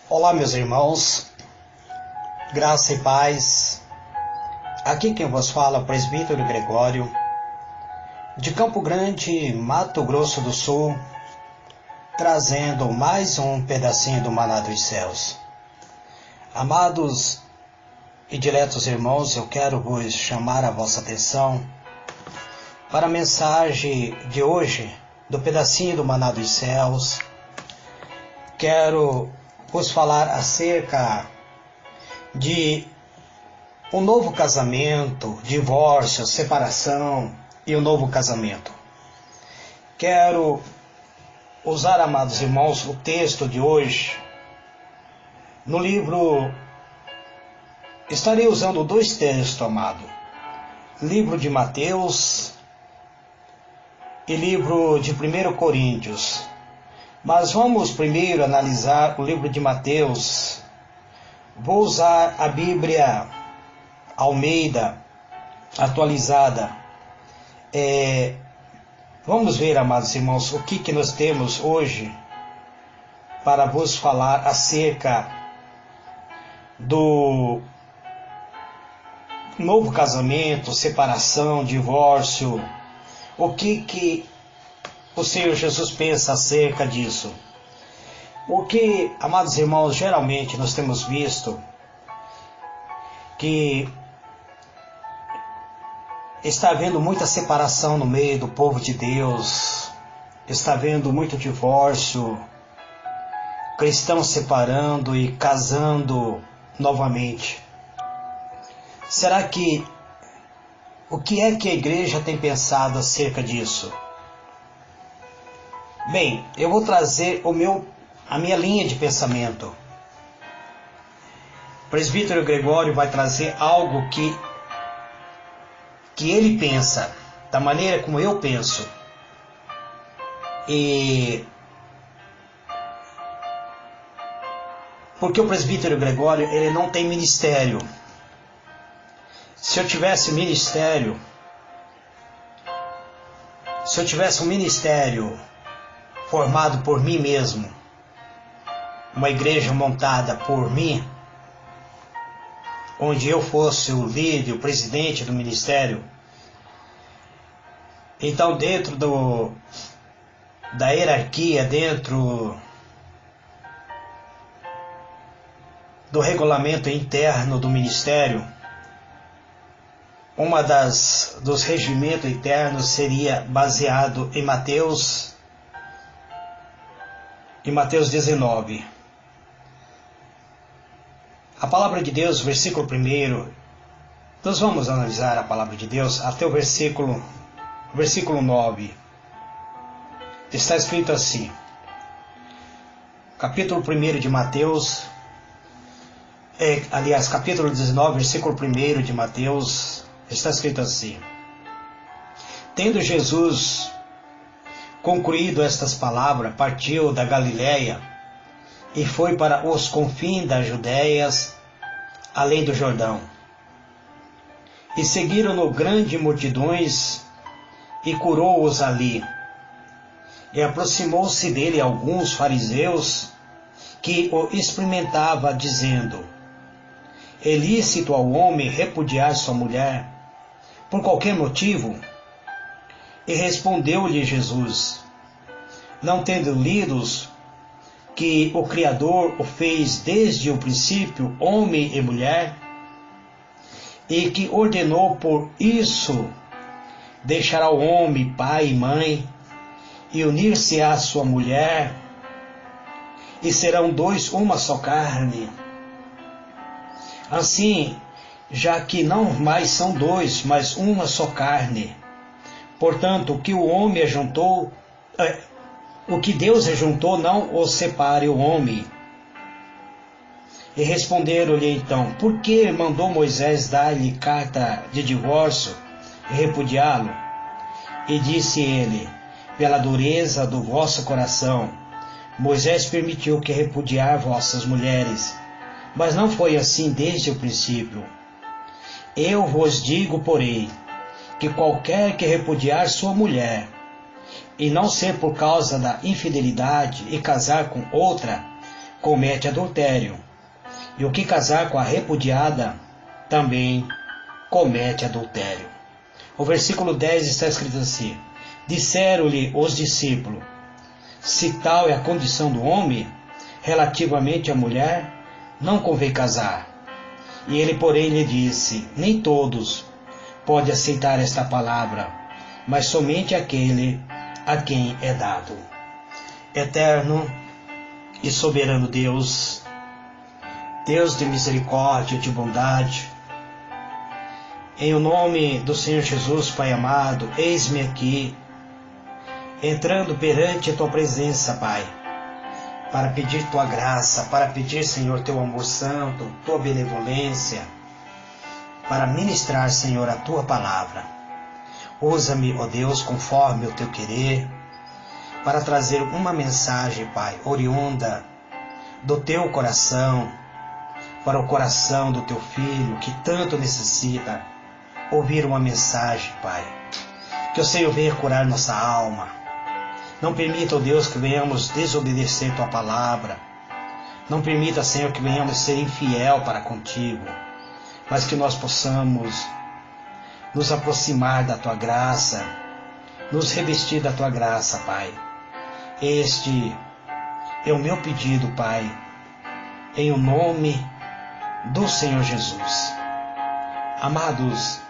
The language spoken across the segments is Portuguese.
Olá, meus irmãos, graça e paz. Aqui quem vos fala é o presbítero Gregório, de Campo Grande, Mato Grosso do Sul, trazendo mais um pedacinho do maná dos céus. Amados e diletos irmãos, eu quero vos chamar a vossa atenção para a mensagem de hoje, do pedacinho do maná dos céus. Quero vos falar acerca de um novo casamento, divórcio, separação e um novo casamento. Quero usar, amados irmãos, o texto de hoje no livro. Estarei usando dois textos, amado. Livro de Mateus e livro de 1 Coríntios. Mas vamos primeiro analisar o livro de Mateus. Vou usar a Bíblia Almeida atualizada. Vamos ver, amados irmãos, o que nós temos hoje para vos falar acerca do novo casamento, separação, divórcio. O que o Senhor Jesus pensa acerca disso? Porque, amados irmãos, geralmente nós temos visto que está havendo muita separação no meio do povo de Deus, está havendo muito divórcio, cristãos separando e casando novamente. Será que o que é que a igreja tem pensado acerca disso? Bem, eu vou trazer a minha linha de pensamento. O presbítero Gregório vai trazer algo que ele pensa, da maneira como eu penso. Porque o presbítero Gregório, ele não tem ministério. Se eu tivesse um ministério formado por mim mesmo, uma igreja montada por mim, onde eu fosse o líder, o presidente do ministério, então dentro da hierarquia, dentro do regulamento interno do ministério, dos regimentos internos seria baseado em Mateus 19. A palavra de Deus, versículo 1, nós vamos analisar a palavra de Deus até o versículo 9. Está escrito assim, capítulo 1 de Mateus, capítulo 19, versículo 1 de Mateus, está escrito assim: Tendo Jesus concluído estas palavras, partiu da Galiléia e foi para os confins das Judéias, além do Jordão. E seguiram-no grandes multidões e curou-os ali. E aproximou-se dele alguns fariseus que o experimentavam, dizendo: É lícito ao homem repudiar sua mulher por qualquer motivo? E respondeu-lhe Jesus: Não tendo lidos que o Criador o fez desde o princípio homem e mulher, e que ordenou por isso deixará o homem pai e mãe, e unir-se à sua mulher, e serão dois uma só carne. Assim, já que não mais são dois, mas uma só carne. Portanto, o que o homem ajuntou, o que Deus ajuntou, não o separe o homem. E responderam-lhe então: Por que mandou Moisés dar-lhe carta de divórcio e repudiá-lo? E disse ele: Pela dureza do vosso coração, Moisés permitiu que repudiar vossas mulheres, mas não foi assim desde o princípio. Eu vos digo, porém, que qualquer que repudiar sua mulher, e não ser por causa da infidelidade e casar com outra, comete adultério, e o que casar com a repudiada também comete adultério. O versículo 10 está escrito assim: disseram-lhe os discípulos: se tal é a condição do homem, relativamente à mulher, não convém casar. E ele, porém, lhe disse: nem todos podem aceitar esta palavra, mas somente aquele a quem é dado. Eterno e soberano Deus, Deus de misericórdia e de bondade, em o nome do Senhor Jesus, Pai amado, eis-me aqui, entrando perante a Tua presença, Pai, para pedir Tua graça, para pedir, Senhor, Teu amor santo, Tua benevolência, para ministrar, Senhor, a Tua palavra. Usa-me, ó Deus, conforme o Teu querer, para trazer uma mensagem, Pai, oriunda do Teu coração, para o coração do Teu Filho, que tanto necessita ouvir uma mensagem, Pai. Que o Senhor venha curar nossa alma. Não permita, ó Deus, que venhamos desobedecer Tua palavra. Não permita, Senhor, que venhamos ser infiel para contigo, mas que nós possamos nos aproximar da Tua graça, nos revestir da Tua graça, Pai. Este é o meu pedido, Pai, em o nome do Senhor Jesus. Amados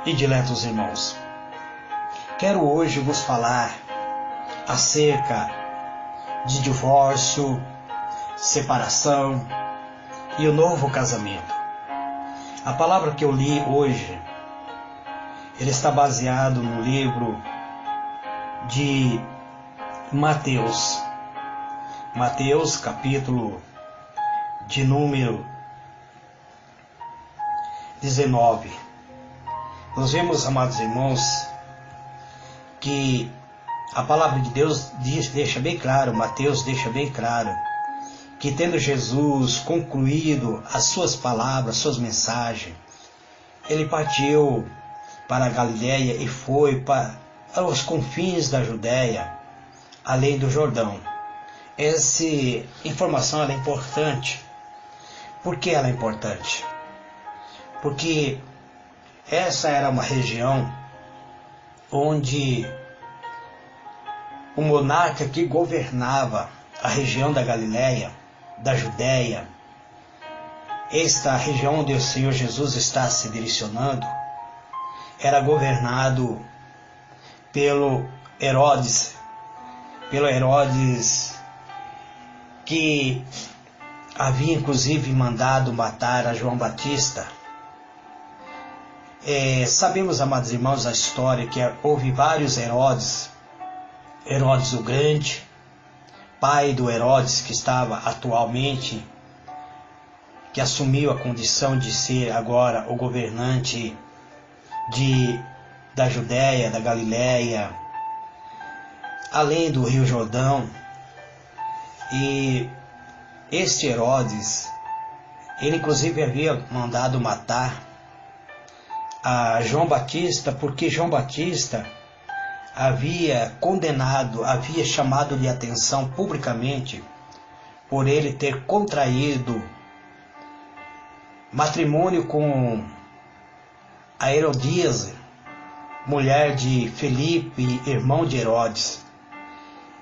e diletos irmãos, quero hoje vos falar acerca de divórcio, separação e o novo casamento. A palavra que eu li hoje, ele está baseado no livro de Mateus. Mateus, capítulo de número 19. Nós vemos, amados irmãos, que a palavra de Deus deixa bem claro, Mateus deixa bem claro, que tendo Jesus concluído as suas palavras, suas mensagens, ele partiu para a Galiléia e foi para os confins da Judéia, além do Jordão. Essa informação ela é importante. Por que ela é importante? Porque essa era uma região onde o monarca que governava a região da Galiléia, da Judéia, esta região onde o Senhor Jesus está se direcionando, era governado pelo Herodes que havia inclusive mandado matar a João Batista. Sabemos, amados irmãos, a história que houve vários Herodes. Herodes o Grande, pai do Herodes que estava atualmente, que assumiu a condição de ser agora o governante da Judéia, da Galiléia, além do Rio Jordão. E este Herodes, ele inclusive havia mandado matar a João Batista, porque João Batista havia condenado, havia chamado-lhe atenção publicamente por ele ter contraído matrimônio com a Herodíase, mulher de Felipe, irmão de Herodes.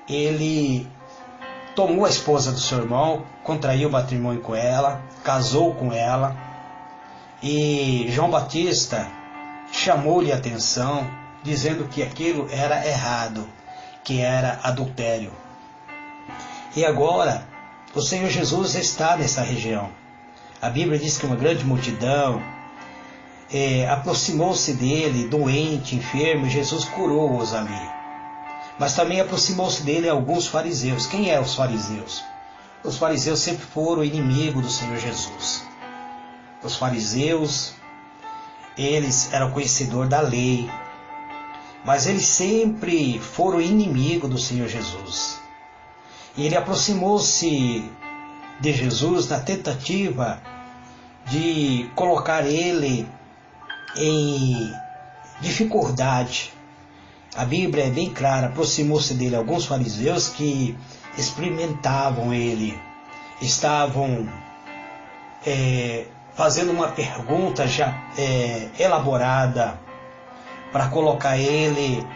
Ele tomou a esposa do seu irmão, contraiu matrimônio com ela, casou com ela, e João Batista chamou-lhe a atenção, dizendo que aquilo era errado, que era adultério. E agora, o Senhor Jesus está nessa região. A Bíblia diz que uma grande multidão aproximou-se dele, doente, enfermo, e Jesus curou-os ali. Mas também aproximou-se dele alguns fariseus. Quem eram os fariseus? Os fariseus sempre foram inimigos do Senhor Jesus. Os fariseus, eles eram conhecedores da lei, mas eles sempre foram inimigos do Senhor Jesus. E ele aproximou-se de Jesus na tentativa de colocar ele em dificuldade. A Bíblia é bem clara, aproximou-se dele alguns fariseus que experimentavam ele, estavam fazendo uma pergunta já elaborada para colocar ele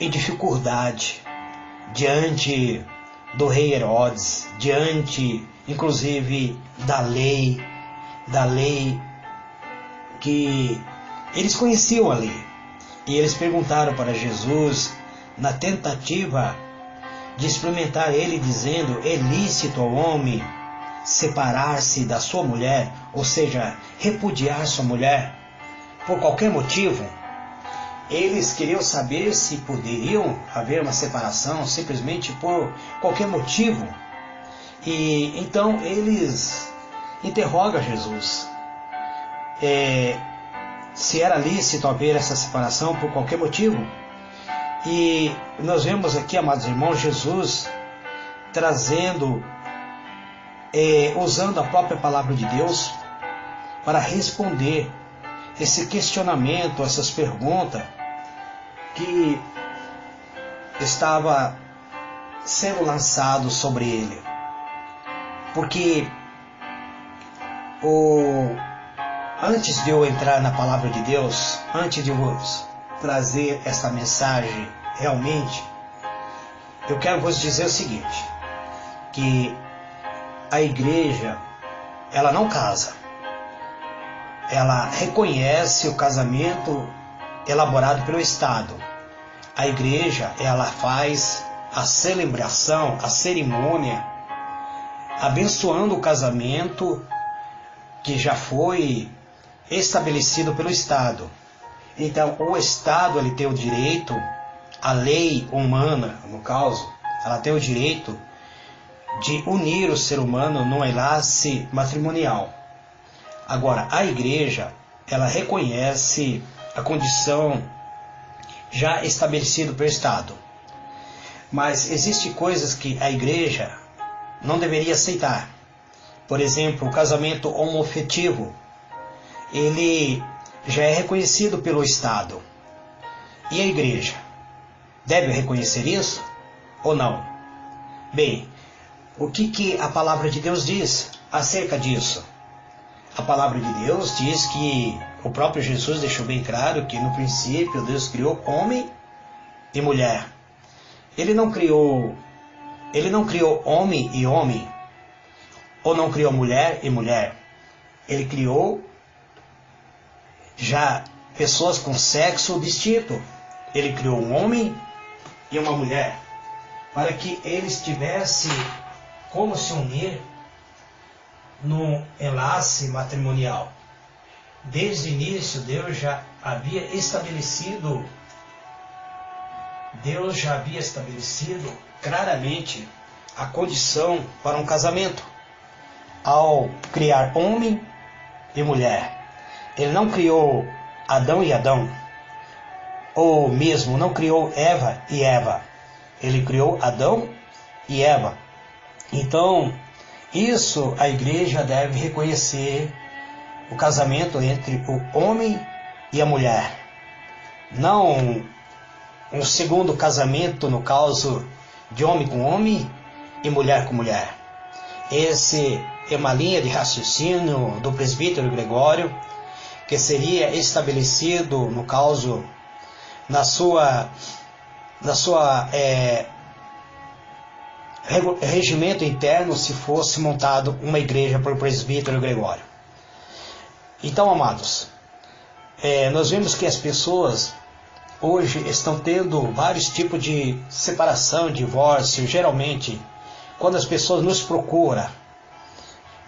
em dificuldade diante do rei Herodes, diante inclusive da lei que eles conheciam a lei. E eles perguntaram para Jesus, na tentativa de experimentar ele, dizendo: é lícito ao homem separar-se da sua mulher, ou seja, repudiar sua mulher por qualquer motivo? Eles queriam saber se poderiam haver uma separação simplesmente por qualquer motivo. E então eles interrogam Jesus se era lícito haver essa separação por qualquer motivo. E nós vemos aqui, amados irmãos, Jesus trazendo, usando a própria palavra de Deus para responder esse questionamento, essas perguntas que estava sendo lançado sobre ele. Porque antes de eu entrar na palavra de Deus, antes de vos trazer essa mensagem realmente, eu quero vos dizer o seguinte, que a igreja, ela não casa. Ela reconhece o casamento elaborado pelo Estado. A igreja, ela faz a celebração, a cerimônia, abençoando o casamento que já foi estabelecido pelo Estado. Então, o Estado, ele tem o direito, a lei humana, no caso, ela tem o direito de unir o ser humano num enlace matrimonial. Agora, a igreja, ela reconhece a condição já estabelecida pelo Estado. Mas existem coisas que a igreja não deveria aceitar. Por exemplo, o casamento homoafetivo, ele já é reconhecido pelo Estado. E a igreja deve reconhecer isso ou não? Bem, o que a palavra de Deus diz acerca disso? A palavra de Deus diz que o próprio Jesus deixou bem claro que no princípio Deus criou homem e mulher. Ele não criou homem e homem, ou não criou mulher e mulher. Ele criou já pessoas com sexo distinto. Ele criou um homem e uma mulher, para que eles tivessem como se unir num enlace matrimonial. Desde o início, Deus já havia estabelecido claramente a condição para um casamento, ao criar homem e mulher. Ele não criou Adão e Adão, ou mesmo não criou Eva e Eva. Ele criou Adão e Eva. Então, isso a igreja deve reconhecer, o casamento entre o homem e a mulher. Não um segundo casamento, no caso de homem com homem e mulher com mulher. Esse é uma linha de raciocínio do presbítero Gregório, que seria estabelecido, no caso, na sua regimento interno, se fosse montado uma igreja por presbítero Gregório. Então, amados, nós vemos que as pessoas hoje estão tendo vários tipos de separação, divórcio. Geralmente, quando as pessoas nos procuram,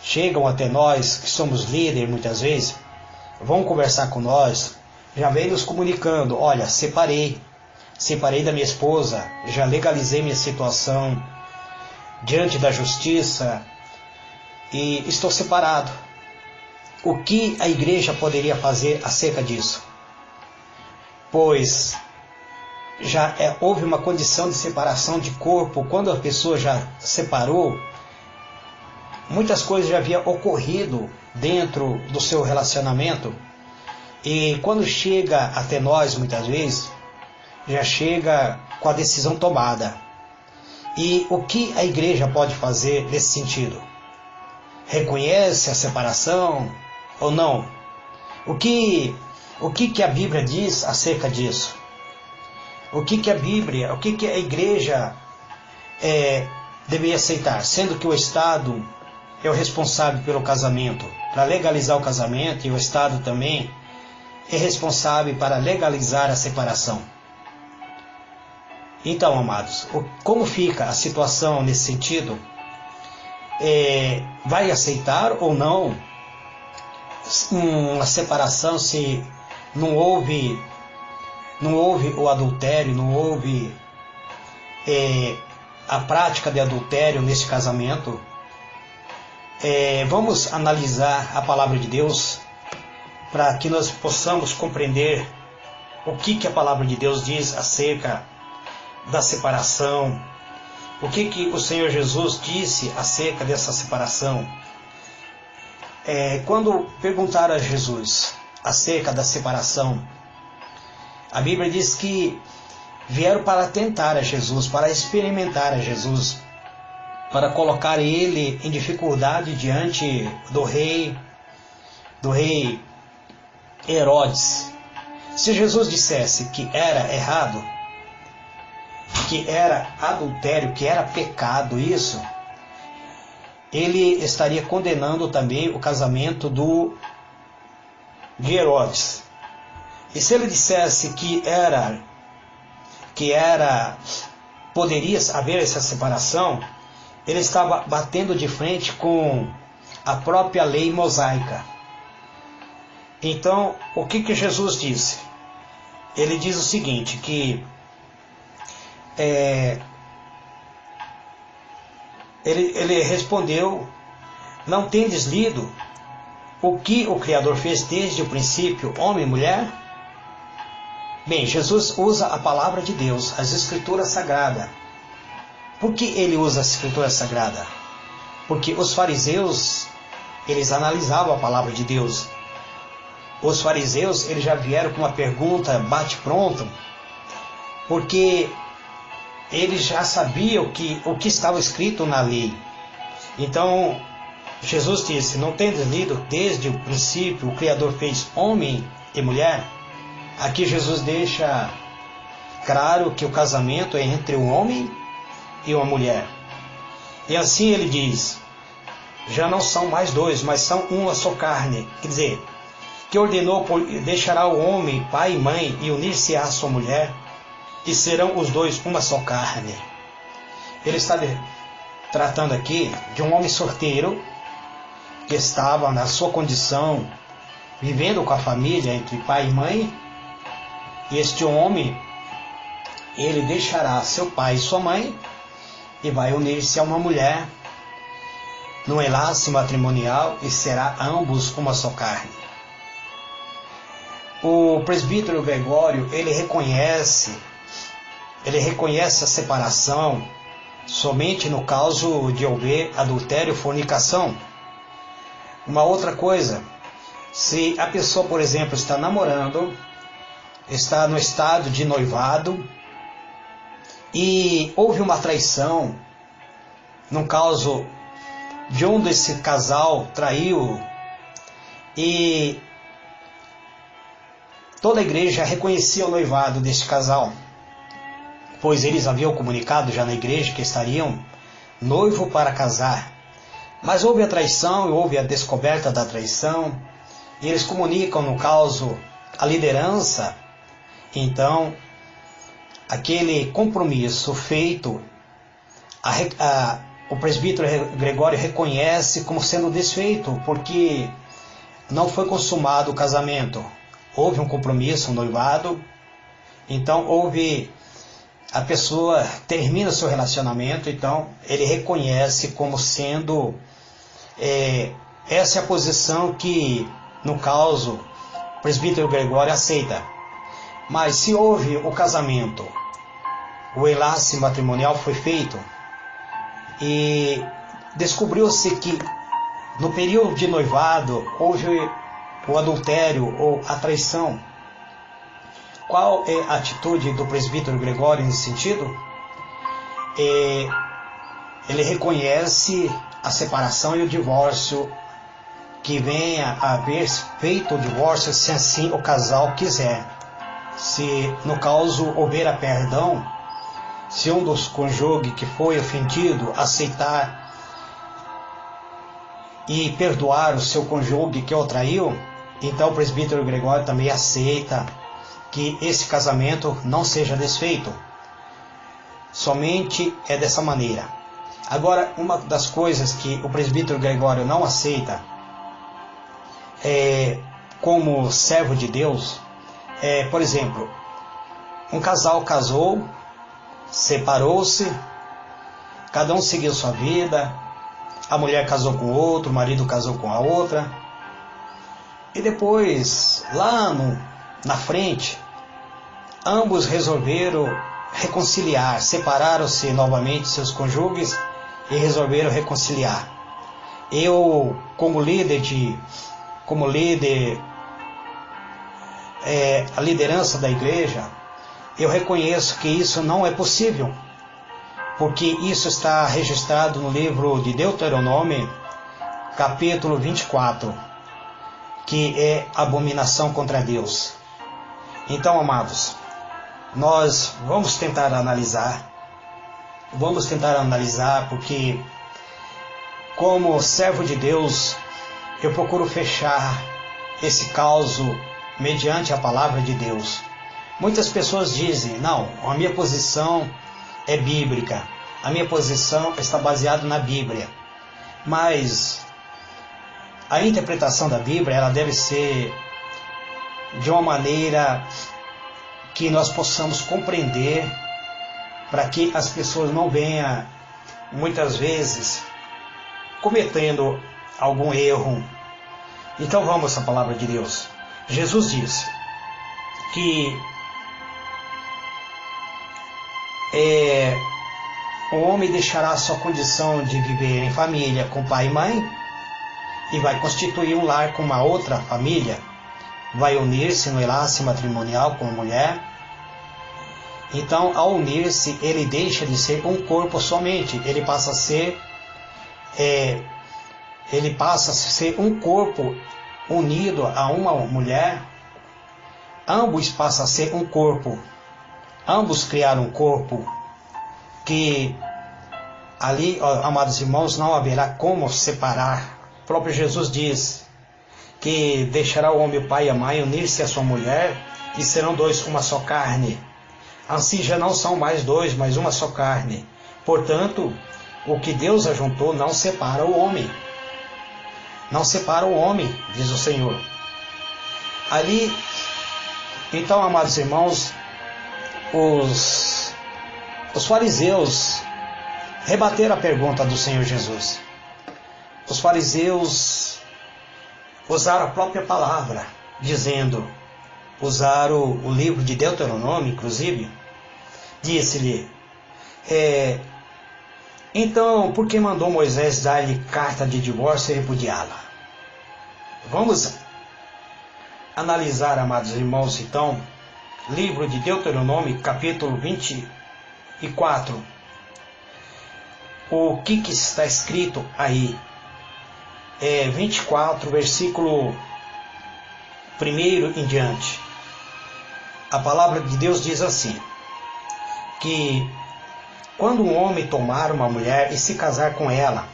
chegam até nós, que somos líderes muitas vezes, vão conversar com nós, já vem nos comunicando: olha, separei da minha esposa, já legalizei minha situação diante da justiça e estou separado. O que a igreja poderia fazer acerca disso? Pois já houve uma condição de separação de corpo. Quando a pessoa já separou, muitas coisas já haviam ocorrido dentro do seu relacionamento, e quando chega até nós, muitas vezes, já chega com a decisão tomada. E o que a igreja pode fazer nesse sentido? reconhece a separação ou não? O que a Bíblia diz acerca disso? O que a Bíblia, o que a igreja deveria aceitar, sendo que o Estado é o responsável pelo casamento, para legalizar o casamento, e o Estado também é responsável para legalizar a separação. Então, amados, como fica a situação nesse sentido? Vai aceitar ou não uma separação se não houve o adultério, não houve a prática de adultério nesse casamento? Vamos analisar a palavra de Deus para que nós possamos compreender o que a palavra de Deus diz acerca da separação, o que o Senhor Jesus disse acerca dessa separação. Quando perguntaram a Jesus acerca da separação, a Bíblia diz que vieram para tentar a Jesus, para experimentar a Jesus, para colocar ele em dificuldade diante do rei Herodes. Se Jesus dissesse que era errado, que era adultério, que era pecado isso, ele estaria condenando também o casamento de Herodes. E se ele dissesse que poderia haver essa separação, ele estava batendo de frente com a própria lei mosaica. Então, o que Jesus disse? Ele diz o seguinte, que ele respondeu: não tendes lido o que o Criador fez desde o princípio, homem e mulher? Bem, Jesus usa a palavra de Deus, as Escrituras Sagradas. Por que ele usa a Escritura Sagrada? Porque os fariseus, eles analisavam a palavra de Deus. Os fariseus, eles já vieram com uma pergunta bate-pronto, porque eles já sabiam o que estava escrito na lei. Então, Jesus disse: não tendes lido desde o princípio, o Criador fez homem e mulher? Aqui Jesus deixa claro que o casamento é entre um homem e uma mulher. E assim ele diz: já não são mais dois, mas são uma só carne. Quer dizer, que ordenou, deixará o homem, pai e mãe, e unir-se à sua mulher, e serão os dois uma só carne. Ele está tratando aqui de um homem solteiro, que estava na sua condição, vivendo com a família entre pai e mãe, e este homem, ele deixará seu pai e sua mãe, e vai unir-se a uma mulher, no enlace matrimonial, e será ambos uma só carne. O presbítero Gregório, ele reconhece a separação somente no caso de houver adultério, fornicação. Uma outra coisa, se a pessoa, por exemplo, está namorando, está no estado de noivado, e houve uma traição, no caso de um desse casal traiu, e toda a igreja reconhecia o noivado deste casal, pois eles haviam comunicado já na igreja que estariam noivo para casar. Mas houve a traição, houve a descoberta da traição, e eles comunicam, no caso, a liderança. Então, aquele compromisso feito, o presbítero Gregório reconhece como sendo desfeito, porque não foi consumado o casamento. Houve um compromisso, um noivado, então a pessoa termina seu relacionamento, então ele reconhece como sendo, essa é a posição que, no caso, o presbítero Gregório aceita. Mas se houve o casamento, o enlace matrimonial foi feito, e descobriu-se que no período de noivado houve o adultério ou a traição, qual é a atitude do presbítero Gregório nesse sentido? Ele reconhece a separação e o divórcio, que venha a haver feito o divórcio se assim o casal quiser. Se no caso houver a perdão, se um dos cônjuges que foi ofendido aceitar e perdoar o seu cônjuge que o traiu, então o presbítero Gregório também aceita que esse casamento não seja desfeito. Somente é dessa maneira. Agora, uma das coisas que o presbítero Gregório não aceita, como servo de Deus, por exemplo, um casal casou, separou-se, cada um seguiu sua vida, a mulher casou com o outro, o marido casou com a outra, e depois, lá na frente, ambos resolveram reconciliar, separaram-se novamente seus cônjuges e resolveram reconciliar. Eu, como líder, a liderança da igreja, eu reconheço que isso não é possível, porque isso está registrado no livro de Deuteronômio, capítulo 24, que é abominação contra Deus. Então, amados, nós vamos tentar analisar, porque como servo de Deus, eu procuro fechar esse caso mediante a palavra de Deus. Muitas pessoas dizem, não, a minha posição é bíblica, a minha posição está baseada na Bíblia. Mas a interpretação da Bíblia, ela deve ser de uma maneira que nós possamos compreender, para que as pessoas não venham, muitas vezes, cometendo algum erro. Então vamos à palavra de Deus. Jesus disse que o homem deixará sua condição de viver em família com pai e mãe e vai constituir um lar com uma outra família, vai unir-se no enlace matrimonial com a mulher. Então, ao unir-se, ele deixa de ser um corpo somente, ele passa a ser um corpo unido a uma mulher. Ambos passam a ser um corpo, ambos criaram um corpo, que ali, amados irmãos, não haverá como separar. O próprio Jesus diz que deixará o homem o pai e a mãe, unir-se à sua mulher, e serão dois uma só carne. Assim já não são mais dois, mas uma só carne. Portanto, o que Deus ajuntou não separa o homem. Não separa o homem, diz o Senhor. Ali, então, amados irmãos, os fariseus rebateram a pergunta do Senhor Jesus. Os fariseus usaram a própria palavra, dizendo, usaram o livro de Deuteronômio, inclusive, disse-lhe, então, por que mandou Moisés dar-lhe carta de divórcio e repudiá-la? Vamos analisar, amados irmãos, então, livro de Deuteronômio, capítulo 24. O que está escrito aí? 24, versículo 1 em diante. A palavra de Deus diz assim, que quando um homem tomar uma mulher e se casar com ela,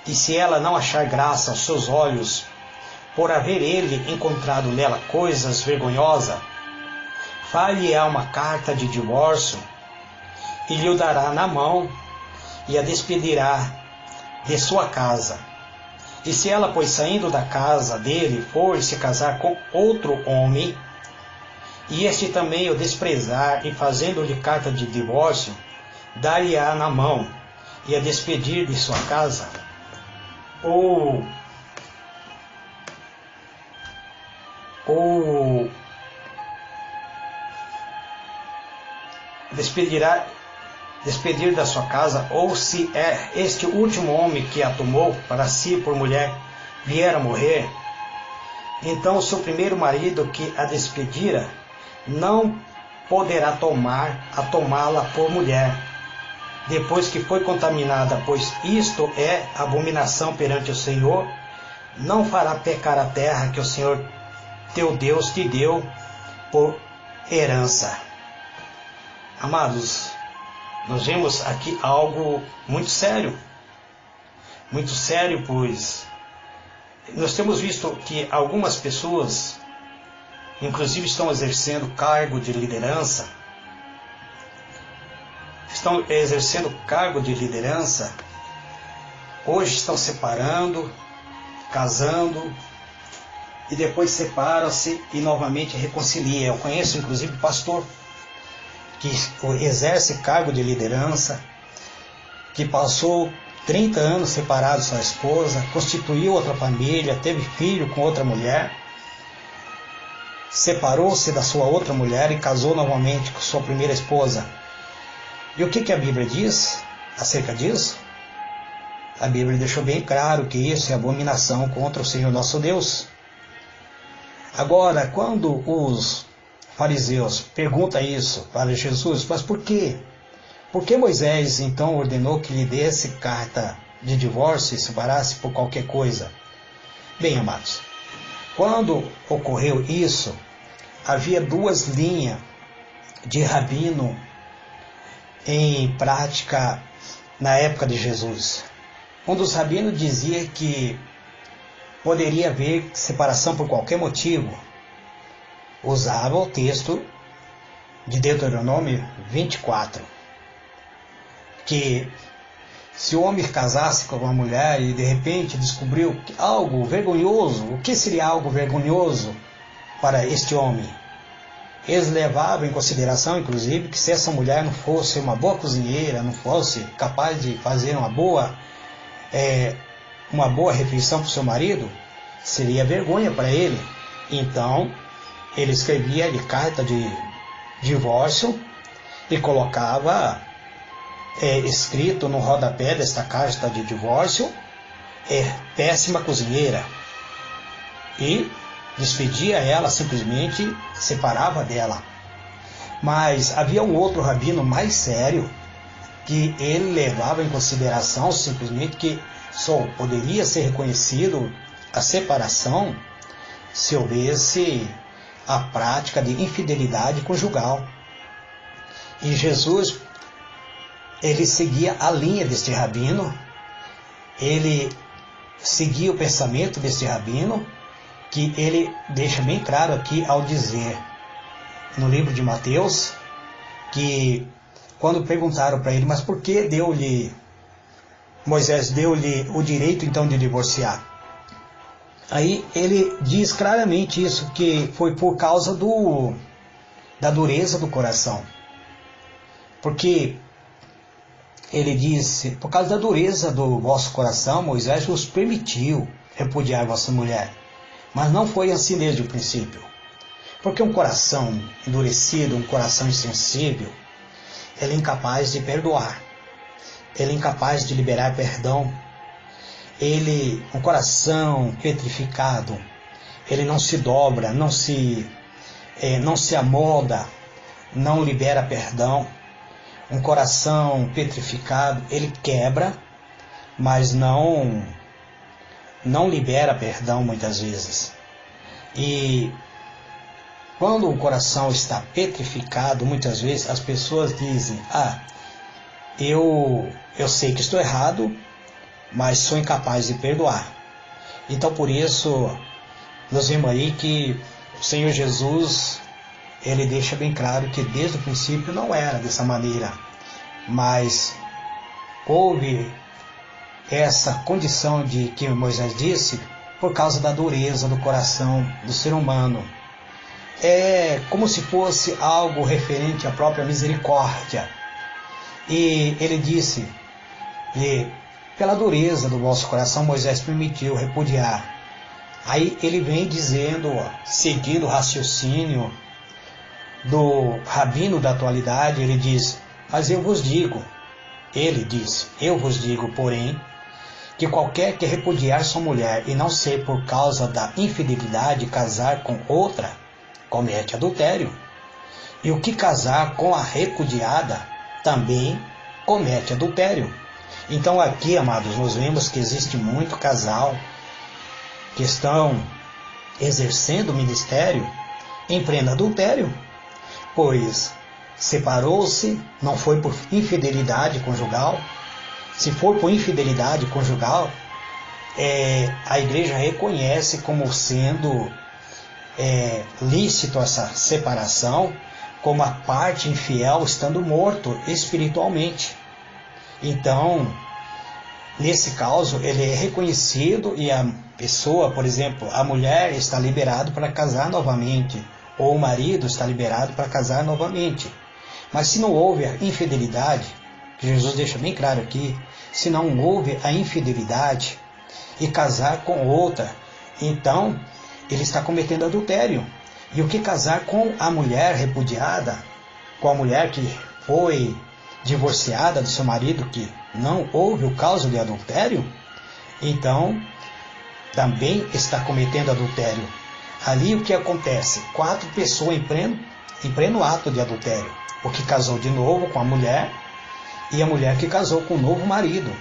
e se ela não achar graça aos seus olhos, por haver ele encontrado nela coisas vergonhosas, far-lhe-á uma carta de divórcio, e lhe o dará na mão, e a despedirá de sua casa. E se ela, pois, saindo da casa dele, for se casar com outro homem, e este também o desprezar, e fazendo-lhe carta de divórcio, dar-lhe-á na mão, e a despedir de sua casa, ou despedir da sua casa, ou se é este último homem que a tomou para si por mulher vier a morrer, então o seu primeiro marido que a despedira não poderá tomá-la por mulher, depois que foi contaminada, pois isto é abominação perante o Senhor, não fará pecar a terra que o Senhor teu Deus te deu por herança. Amados, nós vemos aqui algo muito sério, pois nós temos visto que algumas pessoas, inclusive, estão exercendo cargo de liderança, hoje estão separando, casando, e depois separam-se e novamente reconciliam. Eu conheço inclusive pastor que exerce cargo de liderança, que passou 30 anos separado da sua esposa, constituiu outra família, teve filho com outra mulher, separou-se da sua outra mulher e casou novamente com sua primeira esposa. E o que a Bíblia diz acerca disso? A Bíblia deixou bem claro que isso é abominação contra o Senhor nosso Deus. Agora, quando os fariseus perguntam isso para Jesus, mas por quê? Por que Moisés então ordenou que lhe desse carta de divórcio e separasse por qualquer coisa? Bem, amados, quando ocorreu isso, havia duas linhas de rabino em prática na época de Jesus. Um dos rabinos dizia que poderia haver separação por qualquer motivo. Usava o texto de Deuteronômio 24, que se o homem casasse com uma mulher e de repente descobriu algo vergonhoso, o que seria algo vergonhoso para este homem? Eles levavam em consideração, inclusive, que se essa mulher não fosse uma boa cozinheira, não fosse capaz de fazer uma boa refeição para o seu marido, seria vergonha para ele. Então, ele escrevia a carta de divórcio e colocava escrito no rodapé desta carta de divórcio: péssima cozinheira, e despedia ela, simplesmente separava dela. Mas havia um outro rabino mais sério, que ele levava em consideração simplesmente que só poderia ser reconhecido a separação se houvesse a prática de infidelidade conjugal. E Jesus, ele seguia a linha deste rabino, ele seguia o pensamento deste rabino, que ele deixa bem claro aqui ao dizer no livro de Mateus, que quando perguntaram para ele, mas por que Moisés deu-lhe o direito então de divorciar? Aí ele diz claramente isso, que foi por causa da dureza do coração. Porque ele disse, por causa da dureza do vosso coração, Moisés vos permitiu repudiar vossa mulher. Mas não foi assim desde o princípio. Porque um coração endurecido, um coração insensível, ele é incapaz de perdoar. Ele é incapaz de liberar perdão. Um coração petrificado, ele não se dobra, não se amolda, não libera perdão. Um coração petrificado, ele quebra, mas não libera perdão muitas vezes. E quando o coração está petrificado, muitas vezes as pessoas dizem: eu sei que estou errado, mas sou incapaz de perdoar. Então, por isso, nós vemos aí que o Senhor Jesus, ele deixa bem claro que desde o princípio não era dessa maneira, mas houve essa condição de que Moisés disse por causa da dureza do coração do ser humano. É como se fosse algo referente à própria misericórdia. E ele disse, pela dureza do vosso coração, Moisés permitiu repudiar. Aí ele vem dizendo, seguindo o raciocínio do rabino da atualidade, ele diz, mas eu vos digo, porém, que qualquer que repudiar sua mulher e não ser por causa da infidelidade casar com outra, comete adultério. E o que casar com a repudiada também comete adultério. Então aqui, amados, nós vemos que existe muito casal que estão exercendo o ministério em pleno adultério, pois separou-se, não foi por infidelidade conjugal. Se for por infidelidade conjugal, a igreja reconhece como sendo lícito essa separação, como a parte infiel estando morto espiritualmente. Então, nesse caso, ele é reconhecido e a pessoa, por exemplo, a mulher está liberada para casar novamente, ou o marido está liberado para casar novamente. Mas se não houve a infidelidade, que Jesus deixa bem claro aqui, se não houve a infidelidade e casar com outra, então ele está cometendo adultério. E o que casar com a mulher repudiada, com a mulher que foi divorciada do seu marido, que não houve o caso de adultério, então também está cometendo adultério. Ali o que acontece? 4 pessoas em pleno ato de adultério. O que casou de novo com a mulher e a mulher que casou com o novo marido.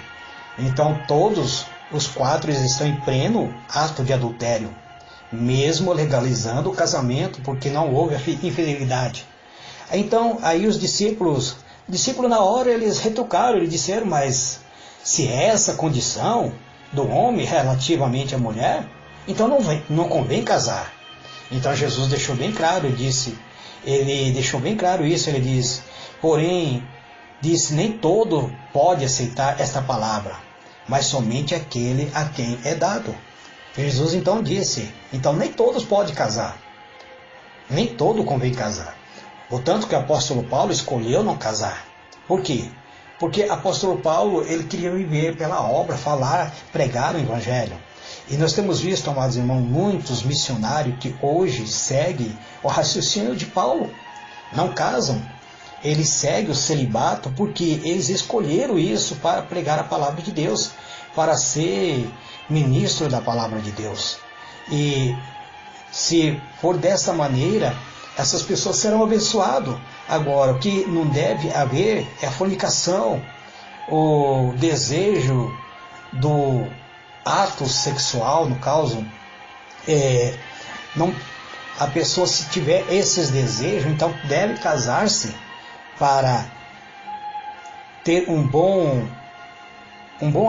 Então todos os 4 estão em pleno ato de adultério, mesmo legalizando o casamento, porque não houve a infidelidade. Então aí os discípulos na hora eles retrucaram, eles disseram, mas se é essa condição do homem relativamente à mulher, então não convém casar. Então Jesus deixou bem claro, ele deixou bem claro isso, ele diz, porém, disse, nem todo pode aceitar esta palavra, mas somente aquele a quem é dado. Jesus então disse, então nem todos podem casar, nem todo convém casar. Portanto que o apóstolo Paulo escolheu não casar. Por quê? Porque o apóstolo Paulo, ele queria viver pela obra, falar, pregar o evangelho. E nós temos visto, amados irmãos, muitos missionários que hoje seguem o raciocínio de Paulo. Não casam. Eles seguem o celibato porque eles escolheram isso para pregar a palavra de Deus, para ser ministro da palavra de Deus. E se for dessa maneira, essas pessoas serão abençoadas. Agora, o que não deve haver é a fornicação, o desejo do ato sexual, no caso, a pessoa, se tiver esses desejos, então deve casar-se para ter um bom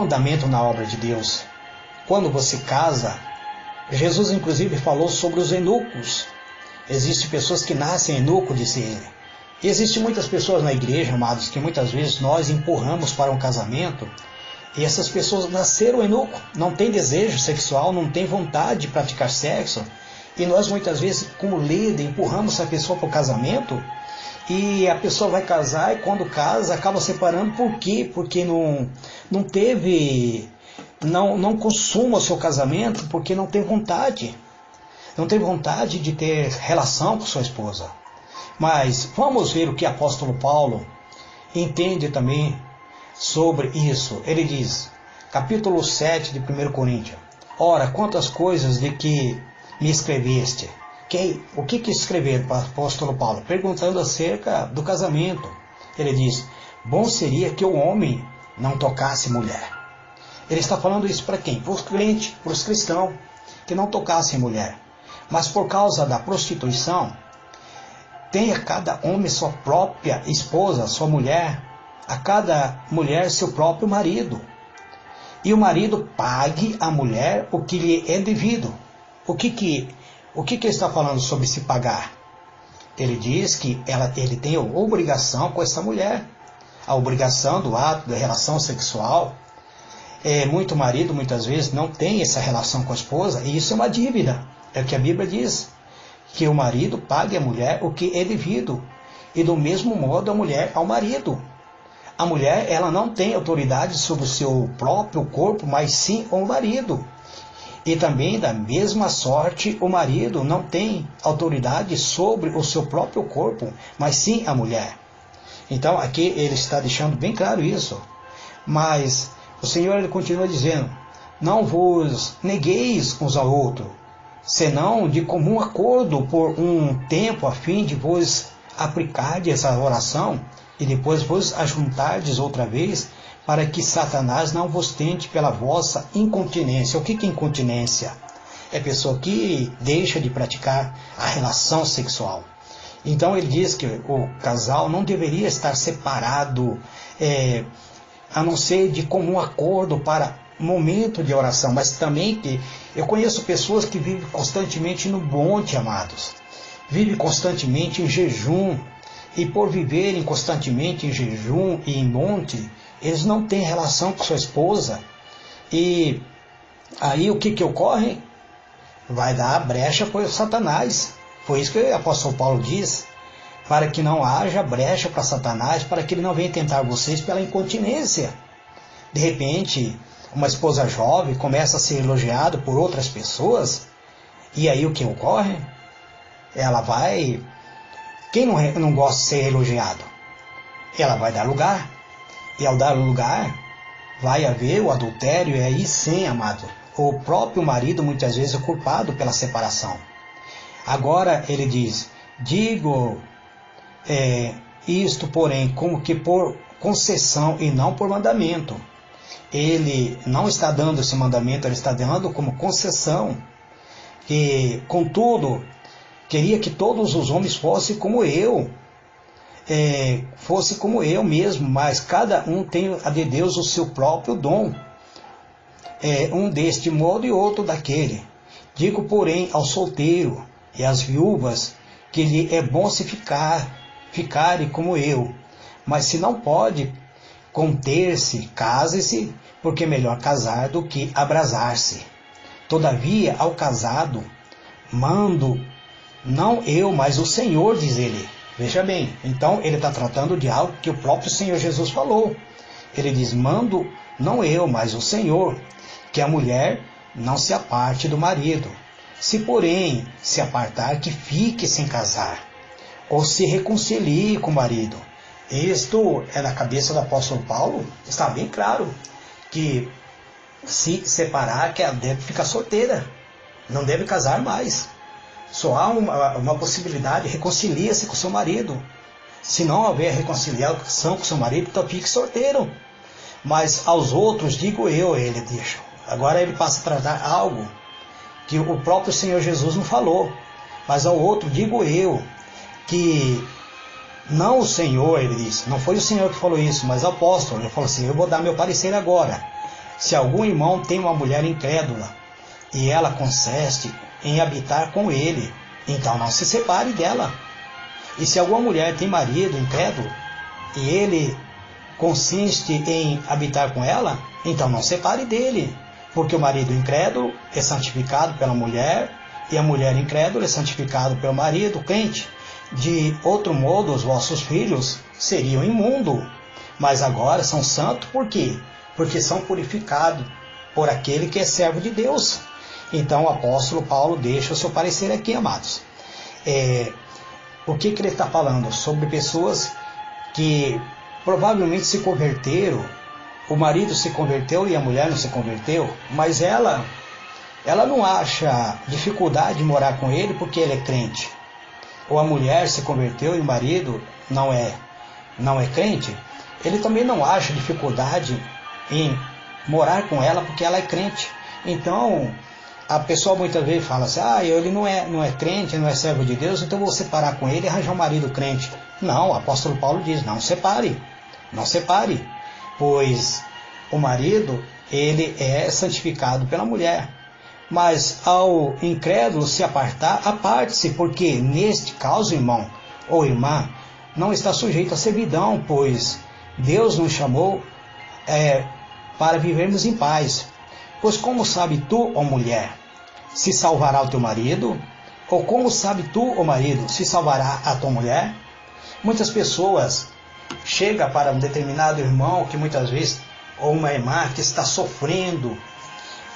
andamento na obra de Deus. Quando você casa, Jesus inclusive falou sobre os eunucos. Existem pessoas que nascem eunuco, disse ele. E existem muitas pessoas na igreja, amados, que muitas vezes nós empurramos para um casamento, e essas pessoas nasceram eunuco, não tem desejo sexual, não tem vontade de praticar sexo, e nós muitas vezes, como líder, empurramos essa pessoa para o casamento, e a pessoa vai casar, e quando casa, acaba separando. Por quê? Porque não consuma o seu casamento, porque não tem vontade. Não tem vontade de ter relação com sua esposa. Mas vamos ver o que o apóstolo Paulo entende também sobre isso. Ele diz, capítulo 7 de 1 Coríntios, ora, quantas coisas de que me escreveste? O que escrever para o apóstolo Paulo? Perguntando acerca do casamento. Ele diz, bom seria que o homem não tocasse mulher. Ele está falando isso para quem? Para os crentes, para os cristãos, que não tocassem mulher. Mas por causa da prostituição, tenha cada homem sua própria esposa, sua mulher, a cada mulher seu próprio marido. E o marido pague à mulher o que lhe é devido. O que ele está falando sobre se pagar? Ele diz que ele tem a obrigação com essa mulher. A obrigação do ato da relação sexual. Muito marido, muitas vezes, não tem essa relação com a esposa, e isso é uma dívida. É o que a Bíblia diz. Que o marido pague à mulher o que é devido. E do mesmo modo a mulher ao marido. A mulher, ela não tem autoridade sobre o seu próprio corpo, mas sim o marido. E também, da mesma sorte, o marido não tem autoridade sobre o seu próprio corpo, mas sim a mulher. Então, aqui ele está deixando bem claro isso. Mas o Senhor, ele continua dizendo, não vos negueis uns ao outro, senão de comum acordo por um tempo, a fim de vos aplicar essa oração, e depois vos ajuntardes outra vez, para que Satanás não vos tente pela vossa incontinência. O que é incontinência? É a pessoa que deixa de praticar a relação sexual. Então ele diz que o casal não deveria estar separado, a não ser de comum acordo para momento de oração, mas também que eu conheço pessoas que vivem constantemente no monte, amados, vivem constantemente em jejum, e por viverem constantemente em jejum e em monte, eles não têm relação com sua esposa, e aí o que ocorre? Vai dar brecha para Satanás. Foi isso que o apóstolo Paulo diz, para que não haja brecha para Satanás, para que ele não venha tentar vocês pela incontinência. De repente, uma esposa jovem começa a ser elogiada por outras pessoas, e aí o que ocorre? Ela vai... Quem não gosta de ser elogiado? Ela vai dar lugar, e ao dar lugar, vai haver o adultério, e aí sim, amado, o próprio marido muitas vezes é culpado pela separação. Agora ele diz, digo isto, porém, como que por concessão e não por mandamento. Ele não está dando esse mandamento, ele está dando como concessão. E, contudo, queria que todos os homens fossem como eu, fosse como eu mesmo, mas cada um tem a de Deus o seu próprio dom. Um deste modo e outro daquele. Digo, porém, ao solteiro e às viúvas, que lhe é bom se ficarem como eu. Mas se não pode conter-se, case-se, porque é melhor casar do que abrasar-se. Todavia, ao casado, mando, não eu, mas o Senhor, diz ele. Veja bem, então ele está tratando de algo que o próprio Senhor Jesus falou. Ele diz, mando, não eu, mas o Senhor, que a mulher não se aparte do marido. Se, porém, se apartar, que fique sem casar, ou se reconcilie com o marido. Isto é na cabeça do apóstolo Paulo, está bem claro, que se separar, que ela deve ficar solteira, não deve casar mais. Só há uma possibilidade, reconcilia-se com seu marido. Se não houver reconciliação com seu marido, então fique solteiro. Mas aos outros, digo eu, ele diz. Agora ele passa a tratar algo que o próprio Senhor Jesus não falou. Mas ao outro, digo eu, que não o Senhor, ele disse, não foi o Senhor que falou isso, mas o apóstolo. Ele falou assim, eu vou dar meu parecer agora. Se algum irmão tem uma mulher incrédula, e ela consiste em habitar com ele, então não se separe dela. E se alguma mulher tem marido incrédulo, e ele consiste em habitar com ela, então não separe dele, porque o marido incrédulo é santificado pela mulher, e a mulher incrédula é santificada pelo marido crente. De outro modo, os vossos filhos seriam imundos, mas agora são santos, por quê? Porque são purificados por aquele que é servo de Deus. Então o apóstolo Paulo deixa o seu parecer aqui, amados. O que ele está falando? Sobre pessoas que provavelmente se converteram, o marido se converteu e a mulher não se converteu, mas ela não acha dificuldade de morar com ele porque ele é crente. Ou a mulher se converteu e o marido não é crente, ele também não acha dificuldade em morar com ela porque ela é crente. Então, a pessoa muitas vezes fala assim, ele não é crente, não é servo de Deus, então eu vou separar com ele e arranjar um marido crente. Não, o apóstolo Paulo diz, não separe, pois o marido, ele é santificado pela mulher. Mas ao incrédulo se apartar, aparte-se, porque neste caso, irmão ou irmã, não está sujeito à servidão, pois Deus nos chamou para vivermos em paz. Pois como sabe tu, ó mulher, se salvará o teu marido? Ou como sabe tu, ó marido, se salvará a tua mulher? Muitas pessoas chegam para um determinado irmão, que muitas vezes, ou uma irmã que está sofrendo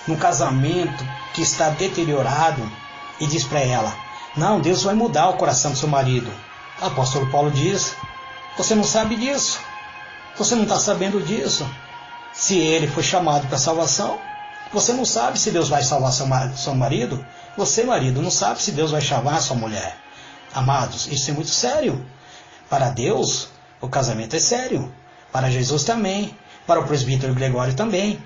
num casamento que está deteriorado, e diz para ela, não, Deus vai mudar o coração do seu marido. O apóstolo Paulo diz, você não sabe disso, você não está sabendo disso. Se ele foi chamado para salvação, você não sabe se Deus vai salvar seu marido, você, marido, não sabe se Deus vai salvar sua mulher. Amados, isso é muito sério. Para Deus, O casamento é sério. Para Jesus também. Para o presbítero Gregório também.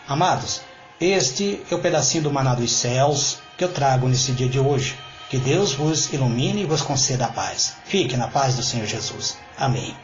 Amados, este é o pedacinho do maná dos céus que eu trago nesse dia de hoje. Que Deus vos ilumine e vos conceda a paz. Fique na paz do Senhor Jesus. Amém.